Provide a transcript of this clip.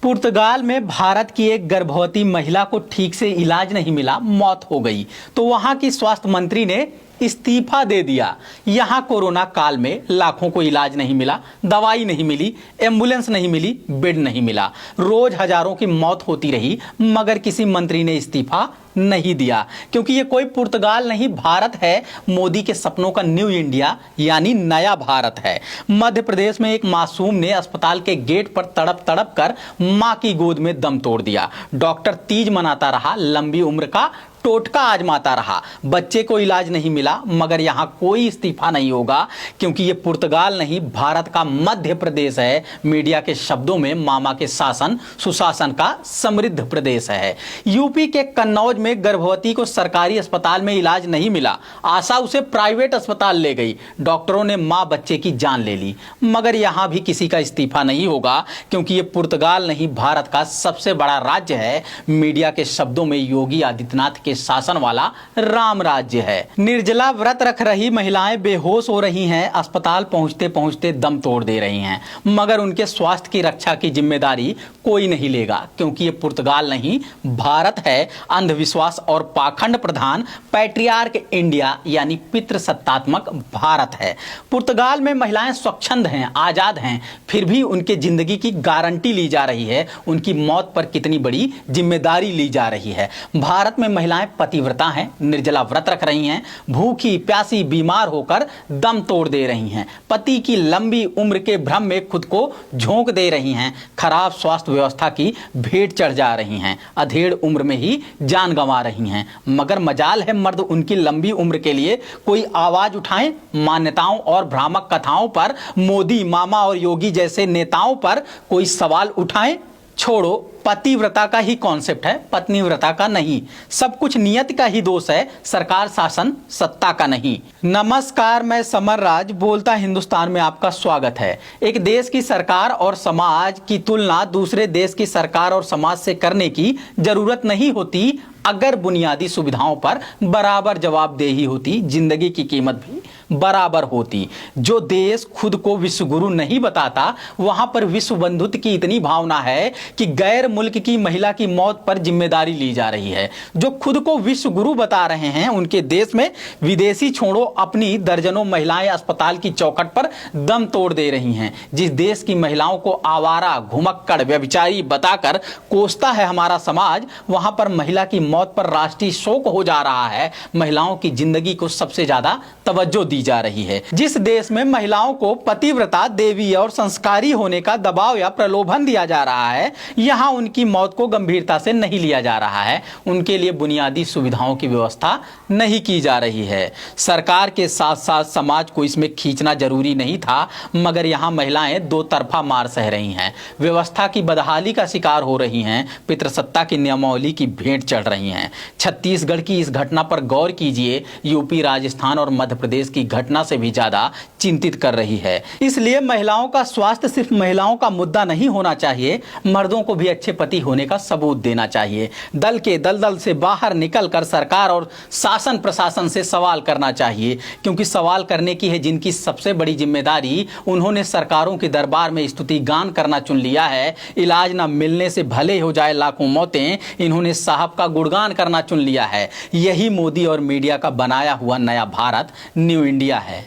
पुर्तगाल में भारत की एक गर्भवती महिला को ठीक से इलाज नहीं मिला, मौत हो गई तो वहां की स्वास्थ्य मंत्री ने इस्तीफा दे दिया। यहां कोरोना काल में लाखों को इलाज नहीं मिला, दवाई नहीं मिली, एम्बुलेंस नहीं मिली, बेड नहीं मिला, रोज हजारों की मौत होती रही, मगर किसी मंत्री ने इस्तीफा नहीं दिया, क्योंकि ये कोई पुर्तगाल नहीं, भारत है। मोदी के सपनों का न्यू इंडिया यानी नया भारत है। मध्य प्रदेश में एक मासूम ने अस्पताल के गेट पर तड़प तड़प कर मां की गोद में दम तोड़ दिया। डॉक्टर तीज मनाता रहा, लंबी उम्र का टोटका आजमाता रहा, बच्चे को इलाज नहीं मिला, मगर यहां कोई इस्तीफा नहीं होगा, क्योंकि ये पुर्तगाल नहीं, भारत का मध्य प्रदेश है। मीडिया के शब्दों में मामा के शासन सुशासन का समृद्ध प्रदेश है। यूपी के कन्नौज में गर्भवती को सरकारी अस्पताल में इलाज नहीं मिला, आशा उसे प्राइवेट अस्पताल ले गई, डॉक्टरों ने मां बच्चे की जान ले ली, मगर यहां भी किसी का इस्तीफा नहीं होगा, क्योंकि ये पुर्तगाल नहीं, भारत का सबसे बड़ा राज्य है। मीडिया के शब्दों में योगी आदित्यनाथ के शासन वाला राम राज्य है। निर्जला व्रत रख रही महिलाएं बेहोश हो रही हैं, अस्पताल पहुंचते पहुंचते दम तोड़ दे रही हैं, मगर उनके स्वास्थ्य की रक्षा की जिम्मेदारी कोई नहीं लेगा, क्योंकि ये पुर्तगाल नहीं, भारत है। अंधविश्वास और पाखंड प्रधान पैट्रियार्क इंडिया यानी पितृसत्तात्मक भारत है। पुर्तगाल में महिलाएं स्वच्छंद हैं, आजाद हैं, फिर भी उनके जिंदगी की गारंटी ली जा रही है, उनकी मौत पर कितनी बड़ी जिम्मेदारी ली जा रही है। भारत में महिलाएं पतिव्रता हैं, निर्जला व्रत रख रही हैं, भूखी प्यासी बीमार होकर दम तोड़ दे रही हैं, पति की लंबी उम्र के भ्रम में खुद को झोंक दे रही हैं, खराब स्वास्थ्य व्यवस्था की भेंट चढ़ जा रही हैं, अधेड़ उम्र में ही जान गंवा रही हैं, मगर मजाल है मर्द उनकी लंबी उम्र के लिए कोई आवाज उठाएं। मान्यताओं और भ्रामक कथाओं पर, मोदी मामा और योगी जैसे नेताओं पर कोई सवाल उठाएं। छोड़ो, पतिव्रता का ही कॉन्सेप्ट है, पत्नीव्रता का नहीं। सब कुछ नियत का ही दोष है, सरकार शासन सत्ता का नहीं। नमस्कार, मैं समर राज बोलता हिंदुस्तान में आपका स्वागत है। एक देश की सरकार और समाज की तुलना दूसरे देश की सरकार और समाज से करने की जरूरत नहीं होती, अगर बुनियादी सुविधाओं पर बराबर जवाबदेही होती, जिंदगी की कीमत भी बराबर होती। जो देश खुद को विश्वगुरु नहीं बताता, वहां पर विश्व बंधुत्व की इतनी भावना है कि गैर मुल्क की महिला की मौत पर जिम्मेदारी ली जा रही है। जो खुद को विश्व गुरु बता रहे हैं, उनके देश में विदेशी छोड़ो, अपनी दर्जनों महिलाएं अस्पताल की चौखट पर दम तोड़ दे रही हैं। जिस देश की महिलाओं को आवारा, घुमक्कड़, व्यभिचारी बताकर कोसता है हमारा समाज, वहां पर महिला की मौत पर राष्ट्रीय शोक हो जा रहा है। महिलाओं की जिंदगी को सबसे ज्यादा तवज्जो दी जा रही है। जिस देश में महिलाओं को पतिव्रता, देवी और संस्कारी होने का दबाव या प्रलोभन दिया जा रहा है, यहां उनकी मौत को गंभीरता से नहीं लिया जा रहा है, उनके लिए बुनियादी सुविधाओं की व्यवस्था नहीं की जा रही है। सरकार के साथ साथ समाज को इसमें खींचना जरूरी नहीं था, मगर यहां महिलाएं दो तरफा मार सह रही हैं, व्यवस्था की बदहाली का शिकार हो रही हैं, पितृसत्ता की नियमावली की भेंट चढ़ रही हैं। छत्तीसगढ़ की इस घटना पर गौर कीजिए, यूपी, राजस्थान और मध्य प्रदेश की घटना से भी ज्यादा चिंतित कर रही है। इसलिए महिलाओं का स्वास्थ्य सिर्फ महिलाओं का मुद्दा नहीं होना चाहिए, मर्दों को भी अच्छे पति होने का सबूत देना चाहिए। दल के दलदल से बाहर निकलकर सरकार और शासन प्रशासन से सवाल करना चाहिए, क्योंकि सवाल करने की है जिनकी सबसे बड़ी जिम्मेदारी, उन्होंने सरकारों के दरबार में स्तुति गान करना चुन लिया है। इलाज न मिलने से भले हो जाए लाखों मौतें, इन्होंने साहब का गुणगान करना चुन लिया है। यही मोदी और मीडिया का बनाया हुआ नया भारत, न्यू इंडिया है।